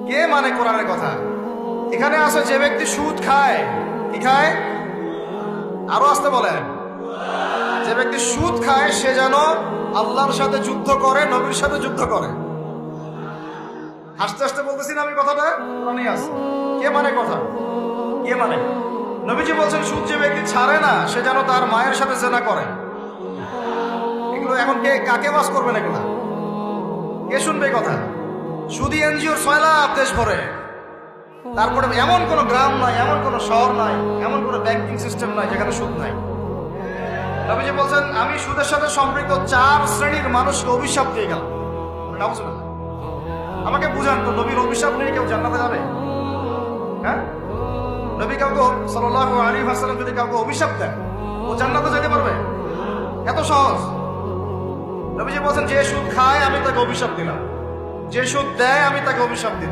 কে মানে কোরআনের কথা? এখানে আছে যে ব্যক্তি সুদ খায়, কি খায়? আরো আসতে বলেন। যে ব্যক্তি সুদ খায় সে যেন আল্লাহর সাথে যুদ্ধ করে, নবীর সাথে যুদ্ধ করে। হাসতে হাসতে বলতেছি না আমি কথাটা, কোরআনেই আছে। কে মানে কথা? কে মানে? নবীজি বলছেন সুদ যে ব্যক্তি ছাড়ে না সে যেন তার মায়ের সাথে জেনা করে। এগুলো এখন কে কাকে বাস করবেন? এগুলা কে শুনবে কথা? সুদী এনজিওর 6 লাখ দেশ ভরে, তারপরে এমন কোন গ্রাম নাই, এমন কোন শহর নাই, এমন কোন ব্যাংকিং সিস্টেম নাই যেখানে সুদ নাই। নবীজি বলছেন আমি সুদের সাথে সম্পৃক্ত 4 শ্রেণীর মানুষকে অভিশাপ দিয়ে গেলাম। নাউজুবিল্লাহ। আমাকে বুঝান তো, নবীর অভিশাপ নিয়ে কেউ জান্নাতে যাবে? হ্যাঁ, নবী কাউকে সাল্লাল্লাহু আলাইহি ওয়াসাল্লাম যদি কাউকে অভিশাপ দেন ও জান্নাতে যেতে পারবে? এত সহজ? নবীজি বলছেন যে সুদ খায় আমি তাকে অভিশাপ দিলাম, যে সুদ দেয় আমি তাকে অভিশাপ দিলাম।